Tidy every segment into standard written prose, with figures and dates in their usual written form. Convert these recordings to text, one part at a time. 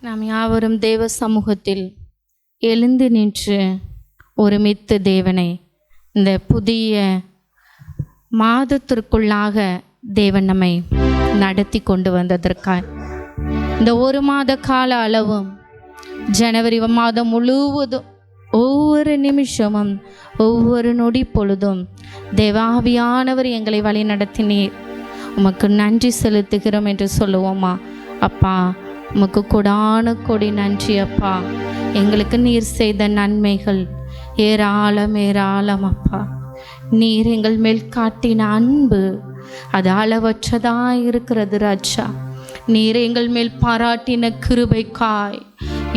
நாம் யாவரும் தேவ சமூகத்தில் எழுந்து நின்று ஒருமித்து தேவனை இந்த புதிய மாதத்திற்குள்ளாக தேவன் நம்மை நடத்தி கொண்டு வந்ததற்காக இந்த ஒரு மாத கால அளவும் ஜனவரி மாதம் முழுவதும் ஒவ்வொரு நிமிஷமும் ஒவ்வொரு நொடி பொழுதும் தேவாவியானவர் எங்களை வழி நடத்தினீர். உமக்கு நன்றி செலுத்துகிறோம் என்று சொல்லுவோமா? அப்பா, உமக்கு கொடான கொடி நன்றி அப்பா. எங்களுக்கு நீர் செய்த நன்மைகள் ஏராளம் ஏராளம் அப்பா. நீர் எங்கள் மேல் காட்டின அன்பு அது அளவற்றதாக இருக்கிறது ராஜா. நீர் எங்கள் மேல் பாராட்டின கிருபைக்காய்,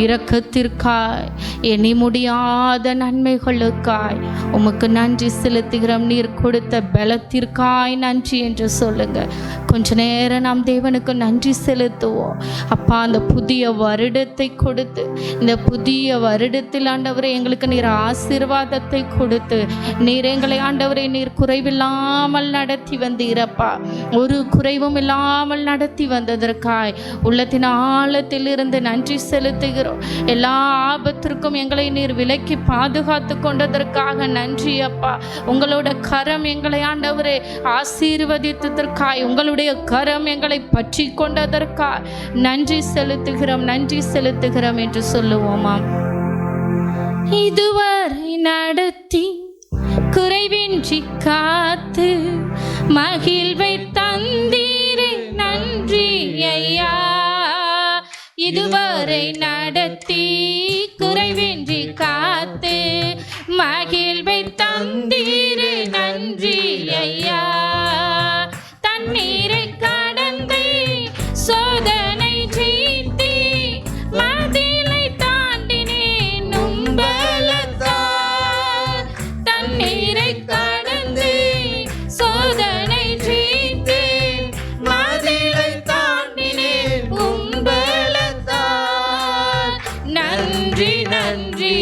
இரக்கத்திற்காய், எண்ணி முடியாத நன்மைகளுக்காய் உமக்கு நன்றி செலுத்துகிறோம். நீர் கொடுத்த பலத்திற்காய் நன்றி என்று சொல்லுங்க. கொஞ்ச நேரம் நாம் தேவனுக்கு நன்றி செலுத்துவோம். அப்பா, அந்த புதிய வருடத்தை கொடுத்து, இந்த புதிய வருடத்தில் ஆண்டவரை எங்களுக்கு நீர் ஆசீர்வாதத்தை கொடுத்து, நீர் எங்களை ஆண்டவரை நீர் குறைவில்லாமல் நடத்தி வந்தீரப்பா. ஒரு குறைவும் இல்லாமல் நடத்தி வந்ததற்காய் உள்ளத்தின் ஆழத்தில் இருந்து நன்றி செலுத்துகிறோம். எல்லா ஆபத்திற்கும் எங்களை நீர் விலக்கி பாதுகாத்து கொண்டதற்காக நன்றி அப்பா. உங்களோட கரம் எங்களை ஆண்டவரே ஆசீர்வதித்ததற்காய், உங்களுடைய கரம் எங்களை பற்றி கொண்டதற்காய் நன்றி செலுத்துகிறோம், நன்றி செலுத்துகிறோம் என்று சொல்லுவோமா? இதுவரை நடத்தி குறைவின்றி காத்து மகிழ்வை தந்தீரே நன்றி ஐயா. இதுவரை நடத்தி குறைவின்றி காத்து மகிழ்வை தந்தீரே நன்றி ஐயா. தண்ணீரை கடந்து சோதனை ஜெயித்தே மதிலை தாண்டினேன் உம்பலத்தால். தண்ணீரை கடந்து சோதனை ஜெயித்தே மதிலை தாண்டினேன் உம்பலத்தால். நன்றி நன்றி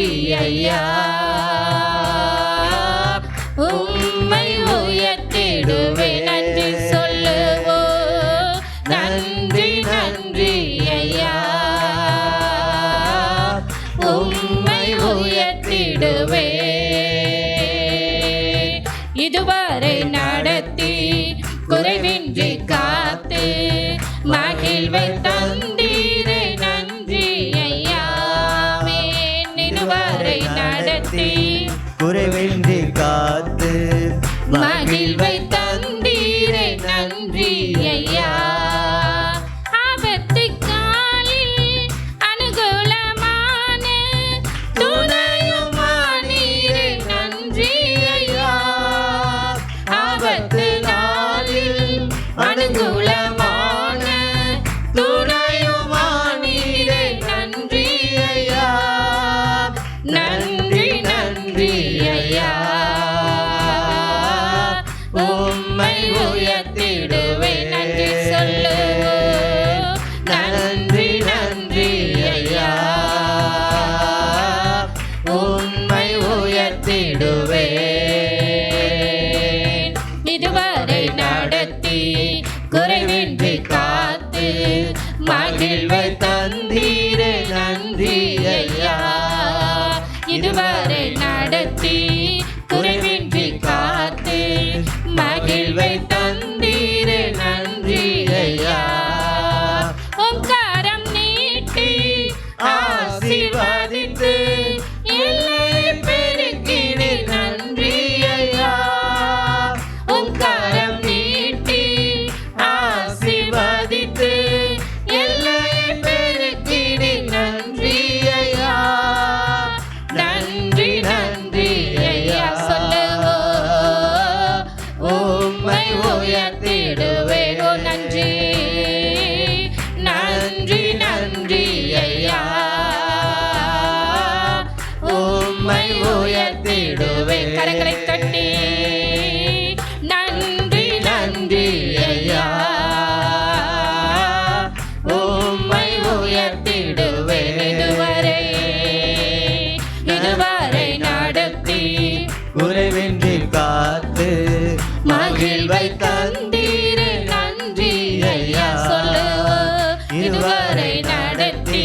ஐயா, உம்மை உயர்த்திடுவே. நன்றி சொல்லுவோம். நன்றி நன்றி ஐயா, உம்மை உயர்த்திடுவே. இதுவரை நடத்தி குறைவின்றி காத்து மகிழ்வை தந்தீரே நன்றி ஐயா. இதுவரை நடத்தி குறைவின்றி காத்து மகிழ்வை தந்தீரே நன்றி ஐயா. ஆபத்து காலில் அனுகூலமான துணையுமானீரே நன்றி ஐயா. ஆபத்து நாளில் அனுகூலமான துணையுமானீரே நன்றி ஐயா. நன்றி நன்றி ஐயா, உம்மை உயர்த்திடுவே. நன்றி சொல்லுவோம். நன்றி நன்றி ஐயா, உம்மை உயர்த்திடுவே. இதுவரை நடத்தி குறைவின்றி காத்து மகிழ்வை தந்தீரே நன்றி ஐயா. இதுவரை நடத்தி குறைவின்றி காத்து மகிழ்வை தந்தீரே நன்றி ஐயா. உம் கரம் நீட்டி ஆசீர்வதித்து எல்லை பெருக்கினே நன்றி ஐயா. உம் கரம் நீட்டி ஆசீர்வதித்து எல்லை பெருக்கினே நன்றி ஐயா. நன்றி நன்றி ஐயா சொல்லுவோம். உம்மை உயர்த்திடுவே. ஓ நன்றி நன்றி நன்றி ஐயா, உம்மை உயர்த்திடுவே. கரங்களை தட்டி நன்றி நன்றி ஐயா, உம்மை உயர்த்திடுவே. இதுவரை நடத்தி குறைவின்றி காத்து மகிழ்வை தந்தீரே நன்றி ஐயா. சொல்லுவோம். இதுவரை நடத்தி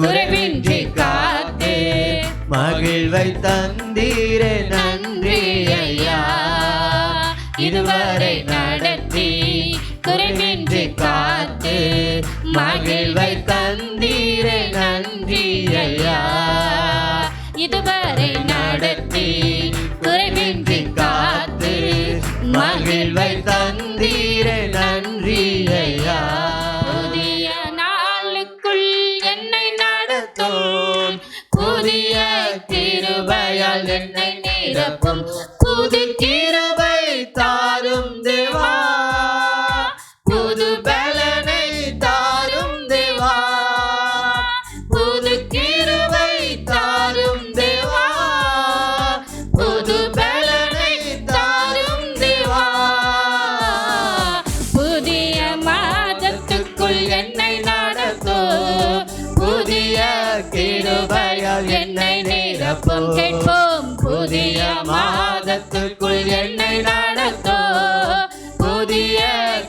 குறைவின்றி காத்து மகிழ்வை தந்தீரே நன்றி ஐயா. இதுவரை நடத்தி குறைவின்றி காத்து மகிழ்வை தந்தீரே நன்றி ஐயா. இதுவரை நடத்தி குறைவின்றி காத்து மகிழ்வை தந்தீரே நன்றி ஐயா. புதிய நாளுக்குள் என்னை நடத்தும், புதிய கிருபையால் என்னை நிரப்பும், புது கிருபை தாரும் தேவா, புது பலனை தாரும் தேவா, புது கிருபை தாரும் தேவா, புது பலனை தாரும் தேவா. புதிய மாதத்துக்குள் என்னை நடத்தும், புதிய கிருபையால் என்னை நிரப்பும். கேட்போம், புதிய மாதத்துக்குள் என்னை நடத்தும், புதிய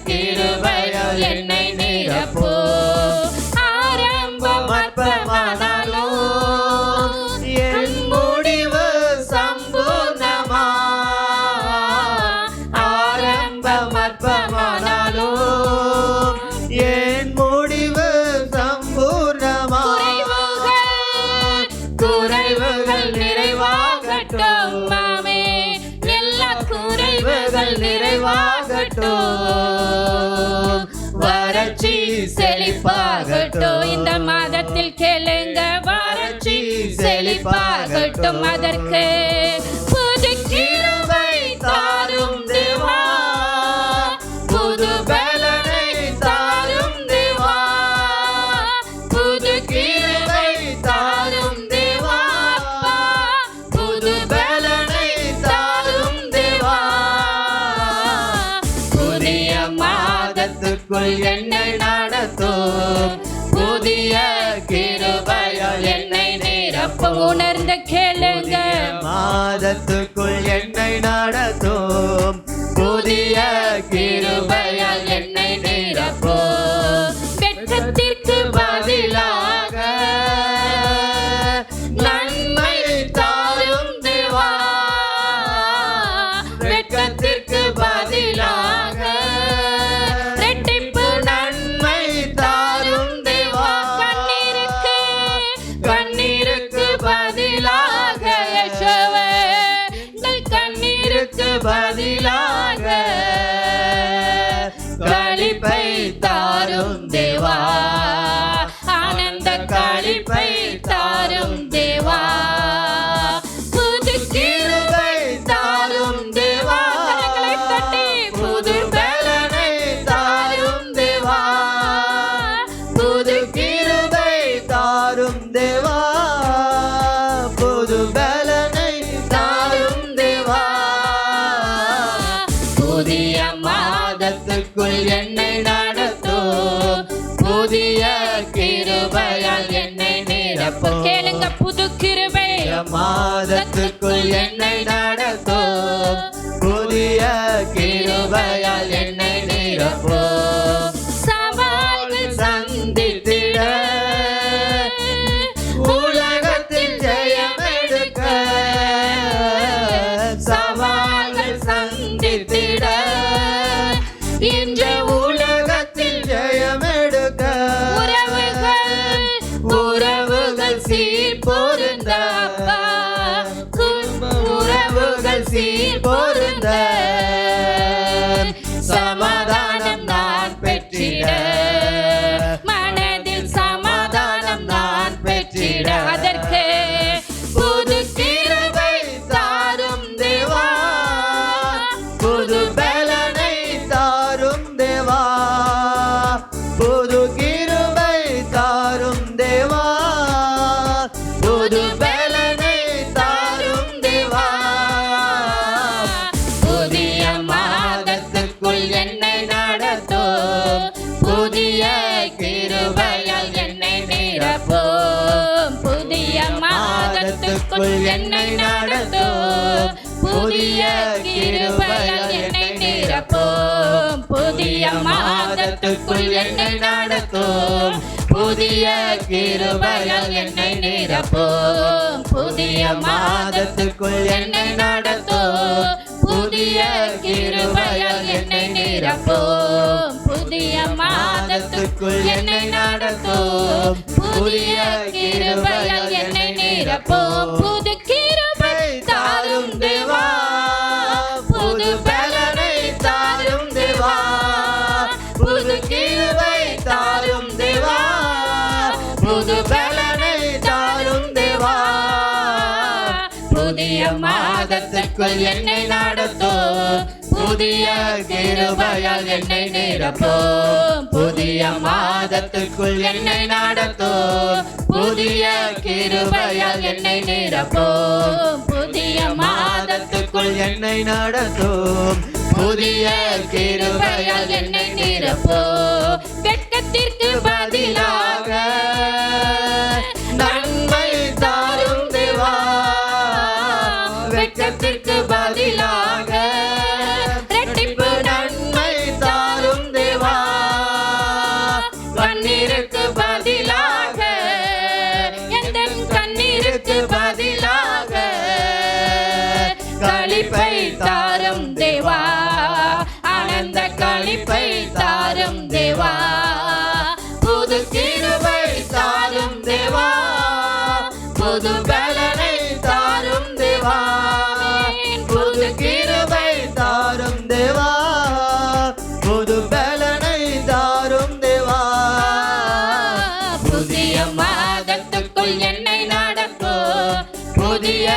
கிருபையால் என்னை நிரப்பும். ஆரம்பம் அற்பமானாலும் என் முடிவு சம்பூர்ணமா, ஆரம்பம் அற்பமானாலும் என் முடிவு சம்பூர்ணமா. குறைவுகள் நிறைவாகட்டும் மாமே, எல்லா குறைவுகள் நிறைவாகட்டும், வறட்சி செழிப்பாகட்டும். இந்த மாதத்தில் கேளுங்க, வறட்சி செழிப்பாகட்டும். அதற்கு புது கிருபை தாரும் தேவா, புது பலனை தாரும் தேவா, புது கிருபை தாரும் தேவா, புது பலனை தாரும் தேவா. புதிய மாதத்துக்குள் என்னை நடத்தும், புதிய கிருபையால் என்னை நிரப்பும். உணர்ந்து கேளுங்க, மாதத்துக்குள் என்னை நடத்தும், புதிய கிருபையால் என்னை நிரப்பும். வெட்கத்திற்கு பதிலாக நன்மை தாரும் தேவா, வெட்கத்திற்கு பதிலாக இரட்டிப்பு நன்மை தாரும் தேவா. கண்ணீருக்கு பதிலாக யேசுவே, எங்கள் கண்ணீருக்கு பதிலாக களிப்பை தாரும் தேவா, ஆனந்த களிப்பை தாரும் தேவா, புது கிருபை தாரும் தேவா, கரங்களை தட்டி புது பலனை தாரும் தேவா, புது கிருபை தாரும் தேவா, புது பலனை தாரும் தேவா. புதிய மாதத்துக்குள் என்னை நடத்தும், புதிய கிருபையால் என்னை நிரப்பும். கேளுங்க, புது கிருபை மாதத்துக்குள் என்னை நடத்தும், புதிய கிருபையால் என்னை நிரப்பும். சவால்கள் சந்தித்திட உலகத்தில் ஜெயமெடுக்க, சவால்கள் சந்தித்திட இன்று உலகத்தில் ஜெயமெடுக்க, உறவுகள் சீர் பொருந்த, உறவுகள் சீர் பொருந்த, சமாதானம் நான் பெற்றிட, மனதில் சமாதானம் நான் பெற்றிட. அதற்கு புது கிருபை தாரும் தேவா, புது பலனை தாரும் தேவா, புது கிருபை தாரும் தேவா, புது பலனை தாரும் தேவா. புதிய மாதத்துக்குள் என்னை நடத்தும், புதிய கிருபையால் என்னை நிரப்பும். புதிய மாதத்துக்குள் என்னை நடத்தும், புதிய கிருபையால் என்னை நிரப்பும். புதிய மாதத்துக்குள் என்னை நடத்தும், புதிய கிருபையால் என்னை நிரப்பும். புதிய மாதத்துக்குள் என்னை நடத்தும். புதிய கிருபையால் என்னை நிரப்பும். புதிய மாதத்துக்குள் என்னை நடத்தும். புதிய கிருபையால் என்னை நிரப்பும். புது கிருபை தாரும் தேவா, புது பலனை தாரும் தேவா. புது கிருபை தாரும் தேவா, புது பலனை தாரும் தேவா. புதிய மாதத்துக்குள் என்னை நடத்தும். புதிய கிருபையால் என்னை நிரப்பும். புதிய மாதத்துக்குள் என்னை நடத்தும். புதிய கிருபையால் என்னை நிரப்பும். புதிய மாதத்துக்குள் என்னை நடத்தும். புதிய கிருபையால் என்னை நிரப்பும். வெட்கத்திற்கு பதிலாக நன்மை தாரும் தேவா. வெட்கத்திற்கு பதிலாக இரட்டிப்பு நன்மை தாரும் தேவா. கண்ணீருக்கு பதிலாக எந்தன் கண்ணீருக்கு பதிலாக களிப்பை தாரும் தேவா. ஆனந்த களிப்பை தாரும் தேவா. புது கிருபை தாரும் தேவா. புது பலனை தாரும் தேவா. புது கிருபை தாரும் தேவா. புது பலனை தாரும் தேவா. புதிய மாதத்துக்குள் என்னை நடத்தும். புதிய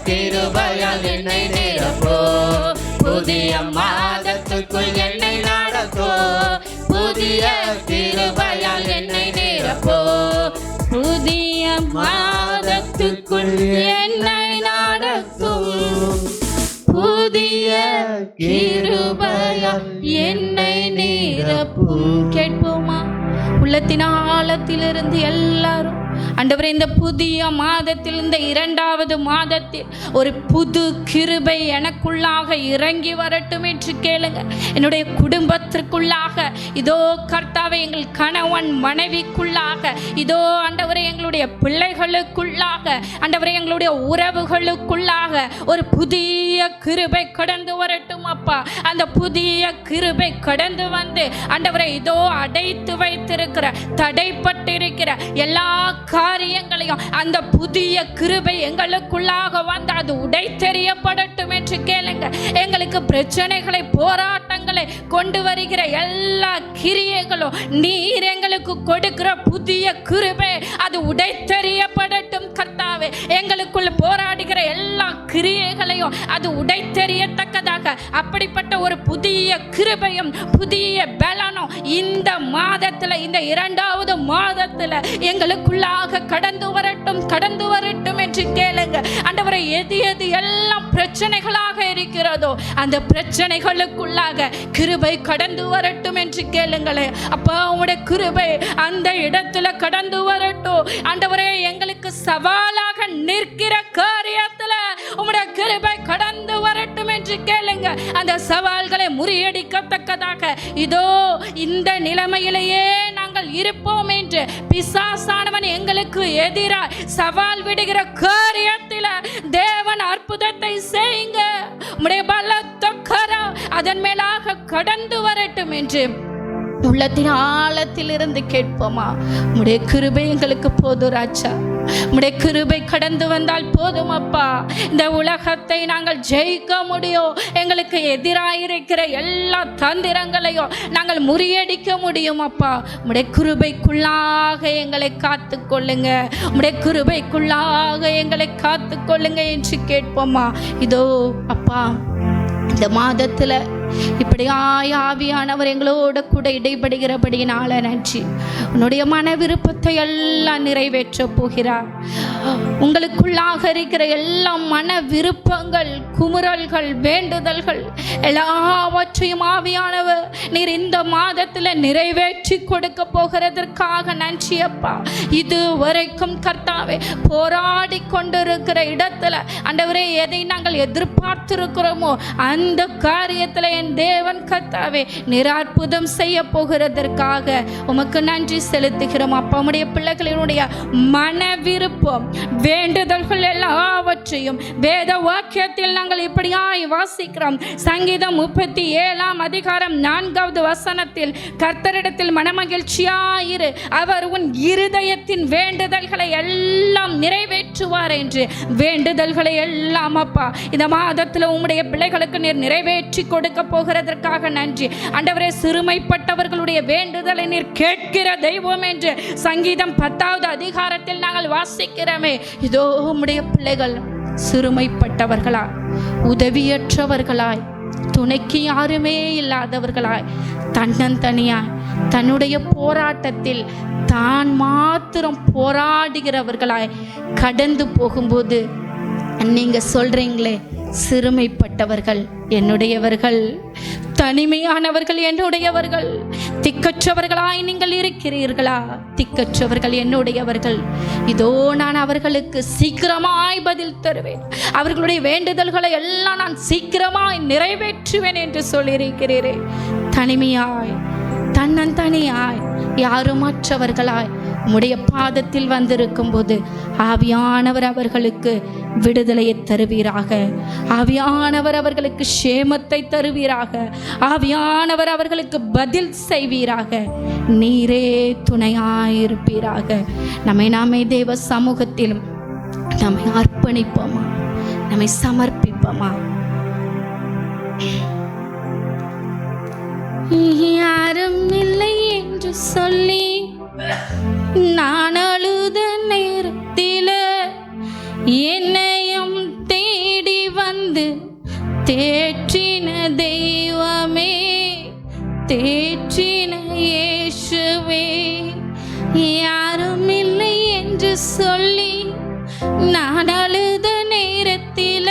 கிருபையால் என்னை நிரப்பும். புதிய மாதத்துக்குள் என்னை நடத்தும். புதிய கிருபையால் என்னை நிரப்பும். புதிய மாதத்துக்குள் என்னை நடத்தும். புதிய கிருபையால் என்னை நிரப்பும். கேட்போமா? உள்ளத்தின் ஆழத்திலிருந்து எல்லாரும் ஆண்டவரே, இந்த புதிய மாதத்தில், இந்த 2வது மாதத்தில் ஒரு புது கிருபை எனக்குள்ளாக இறங்கி வரட்டும் என்று கேளுங்க. என்னுடைய குடும்பத்திற்குள்ளாக, இதோ கர்த்தாவே எங்கள் கணவன் மனைவிக்குள்ளாக, இதோ ஆண்டவரே எங்களுடைய பிள்ளைகளுக்குள்ளாக, ஆண்டவரே எங்களுடைய உறவுகளுக்குள்ளாக ஒரு புதிய கிருபை கடந்து வரட்டும் அப்பா. அந்த புதிய கிருபை கடந்து வந்து ஆண்டவரே, இதோ அடைத்து வைத்திருக்கிற, தடைப்பட்டிருக்கிற எல்லா காரியங்களையும் அந்த புதிய கிருபை எங்களுக்குள்ளாக வந்து அது உடைத்தெறியப்படட்டும் என்று கேளுங்க. எங்களுக்கு பிரச்சனைகளை, போராட்டங்களை கொண்டு வருகிற எல்லா கிரியைகளும் நீர் எங்களுக்கு கொடுக்கிற புதிய கிருபை அது உடைத்தெறியப்படட்டும் கர்த்தாவே. எங்களுக்குள் போராடுகிற எல்லா கிரியைகளையும் அது உடைத்தெறியத்தக்கதாக அப்படிப்பட்ட ஒரு புதிய கிருபையும் புதிய பலனும் இந்த மாதத்துல, இந்த 2வது மாதத்துல எங்களுக்குள்ளாக கடந்து வரட்டும் என்று கேளுங்க. ஆண்டவரே, எது எது எல்லாம் பிரச்சனைகளாக இருக்கிறதோ அந்த பிரச்சனைகளுக்குள்ளாக கிருபை கடந்து வரட்டும் என்று கேளுங்களே. அப்பா, உம்முடைய கிருபை அந்த இடத்துல கடந்து வரட்டும். ஆண்டவரே, எங்களுக்கு சவாலாக நிற்கிற காரியத்துல உம்முடைய கிருபை கடந்து வரட்டும் என்று கேளுங்க. அந்த சவால்களை முறியடிக்கத்தக்கதாக இதோ இந்த நிலைமையிலேயே நாங்கள் இருப்போம் என்று பிசாசானவன் எங்களுக்கு எதிராக சவால் விடுகிற காரியத்தில் தேவன் அற்புதத்தை செய்யுங்க. உம்முடைய பலத்த கரம் அதன் மேலாக கடந்து வரட்டும் என்று உள்ளத்தின் ஆழத்தில் இருந்து கேட்போமா? உம்முடைய கிருபை எங்களுக்கு போதும் ராஜா. உம்முடைய கிருபை கடந்து வந்தால் போதும் அப்பா. இந்த உலகத்தை நாங்கள் ஜெயிக்க முடியும். எங்களுக்கு எதிராயிருக்கிற எல்லா தந்திரங்களையும் நாங்கள் முறியடிக்க முடியும் அப்பா. உம்முடைய கிருபைக்குள்ளாக எங்களை காத்து கொள்ளுங்க. உம்முடைய கிருபைக்குள்ளாக எங்களை காத்து கொள்ளுங்க என்று கேட்போமா? இதோ அப்பா, இந்த மாதத்துல இப்படியாய் ஆவியானவர் எங்களோட கூட இடைபடுகிறபடியினால நன்றி. உன்னுடைய மன விருப்பத்தை எல்லாம் நிறைவேற்ற போகிறார். உங்களுக்குள்ளாக இருக்கிற எல்லா மன விருப்பங்கள், குமுறல்கள், வேண்டுதல்கள் எல்லாவற்றையும் ஆவியானவர் நீர் இந்த மாதத்தில் நிறைவேற்றி கொடுக்க போகிறதற்காக நன்றி அப்பா. இது வரைக்கும் கர்த்தாவே போராடி கொண்டிருக்கிற இடத்துல ஆண்டவரே எதை நாங்கள் எதிர்பார்த்திருக்கிறோமோ அந்த காரியத்தில் என் தேவன் கர்த்தாவே நீர் அற்புதம் செய்ய போகிறதற்காக உமக்கு நன்றி செலுத்துகிறோம் அப்பா. உம்முடைய பிள்ளைகளினுடைய மன விருப்பம், வேண்டுதல்கள் எல்லாவற்றையும் வேத வாக்கியத்தில் நாங்கள் இப்படியாய் வாசிக்கிறோம். சங்கீதம் 37:4 கர்த்தரிடத்தில் மனமகிழ்ச்சியாயிரு, அவர் உன் இருதயத்தின் வேண்டுதல்களை எல்லாம் நிறைவேற்றுவார் என்று. வேண்டுதல்களை எல்லாம் அப்பா இந்த மாதத்தில் உம்முடைய பிள்ளைகளுக்கு நீர் நிறைவேற்றி கொடுக்க போகிறதற்காக நன்றி ஆண்டவரே. சிறுமைப்பட்டவர்களுடைய வேண்டுதலை நீர் கேட்கிற தெய்வம் என்று சங்கீதம் 10 நாங்கள் வாசிக்கிறோமே. இதோ உம்முடைய பிள்ளைகள் சிறுமைப்பட்டவர்களாய், உதவியற்றவர்களாய், துணைக்கு யாருமே இல்லாதவர்களாய், தன்னந்தனியாய் தன்னுடைய போராட்டத்தில் தான் மாத்திரம் போராடுகிறவர்களாய் கடந்து போகும்போது நீங்க சொல்றீங்களே, சிறுமைப்பட்டவர்கள் என்னுடையவர்கள், தனிமையானவர்கள் என்னுடையவர்கள், திக்கற்றவர்களாய் நீங்கள் இருக்கிறீர்களா? திக்கற்றவர்கள் என்னுடையவர்கள். இதோ நான் அவர்களுக்கு சீக்கிரமாய் பதில் தருவேன், அவர்களுடைய வேண்டுதல்களை எல்லாம் நான் சீக்கிரமாய் நிறைவேற்றுவேன் என்று சொல்லியிருக்கிறீரே. தனிமையாய், தன்னந்தனியாய், யாருமற்றவர்களாய் உம்முடைய பாதத்தில் வந்திருக்கும் போது ஆவியானவர் அவர்களுக்கு விடுதலையை தருவீராக. ஆவியானவர் அவர்களுக்கு சேமத்தை தருவீராக. ஆவியானவர் அவர்களுக்கு பதில் செய்வீராக. நீரே துணையாயிருப்பீராக. நாமே தேவ சமூகத்திலும் நம்மை அர்ப்பணிப்போமா, நம்மை சமர்ப்பிப்போமா. யாரும் இல்லை என்று சொல்லி நான் அழுத நேரத்தில என்னையும் தேடி வந்து தேற்றின தெய்வமே, தேற்றின இயேசுவே. யாரும் இல்லை என்று சொல்லி நான் அழுத நேரத்தில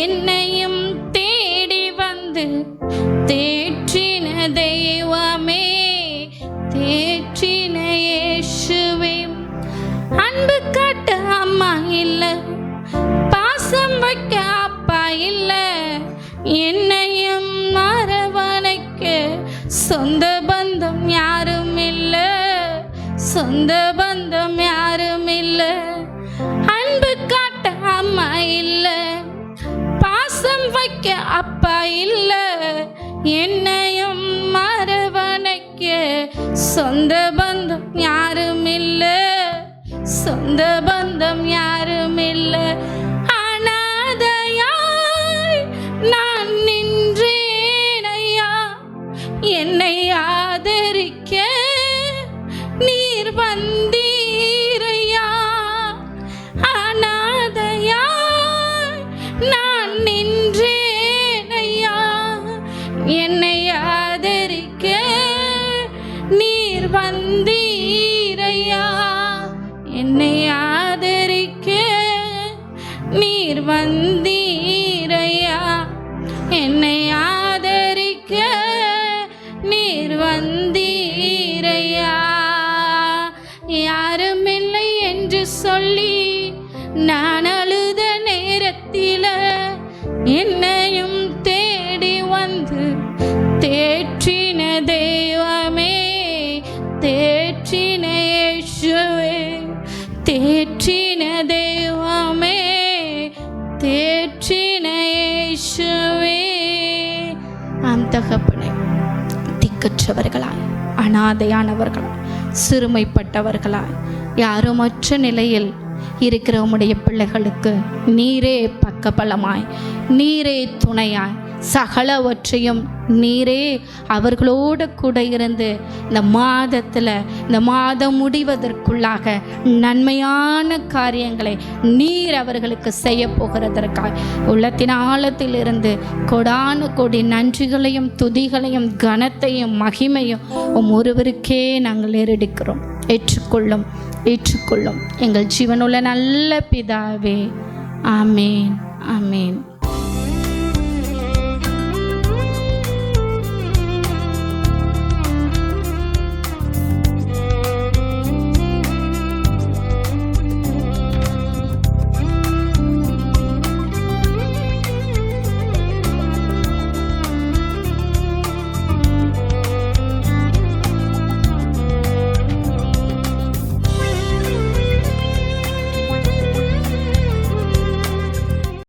என்னையும் தேடி வந்து தேற்றின தெய்வமே, தேற்றின இயேசுவே. அன்பு காட்ட அம்மா இல்ல, பாசம் வைக்க அப்பா இல்ல, என்னையும் அரவணைக்க சொந்த பந்தம் யாரும் இல்ல, சொந்த பந்தம் யாரும் இல்ல. அன்பு காட்ட அம்மா இல்ல, பாசம் வைக்க அப்பா இல்ல, என்னையும் அரவணைக்க சொந்த பந்தம் யாரும் இல்ல, சொந்த பந்தம் யாரும் இல்ல. அனாதையாய் நான் நின்றேன் ஐயா, என்னை ஆதரிக்க நீர் வந்தீரையா. அனாதையாய் நான் நின்றேன் ஐயா, என்னை ஆதரிக்க நீர் வந்தீரையா. என்னை ஆதரிக்க நீர் வந்தீரையா, என்னை ஆதரிக்க நீர் வந்தீரையா. யாருமில்லை என்று சொல்லி நான் அழுத நேரத்தில என்னையும் தேடி வந்து தேற்றின தெய்வமே, தேற்றின இயேசுவே, தேற்றின தெய்வமே, தேற்றின இயேசுவே. ஆம் தகப்பனே, திக்கற்றவர்களாய், அனாதையானவர்களாய், சிறுமைப்பட்டவர்களாய், யாருமற்ற நிலையில் இருக்கிற உம்முடைய பிள்ளைகளுக்கு நீரே பக்கபலமாய், நீரே துணையாய், சகலவற்றையும் நீரே அவர்களோடு கூட இருந்து இந்த மாதத்தில், இந்த மாதம் முடிவதற்குள்ளாக நன்மையான காரியங்களை நீர் அவர்களுக்கு செய்ய போகிறதற்காக உள்ளத்தின் ஆழத்திலிருந்து கொடான கொடி நன்றிகளையும் துதிகளையும் கனத்தையும் மகிமையும் ஒருவருக்கே நாங்கள் ஏறெடுக்கிறோம். ஏற்றுக்கொள்ளும் ஏற்றுக்கொள்ளும் எங்கள் ஜீவனுள்ள நல்ல பிதாவே. ஆமேன், ஆமேன்.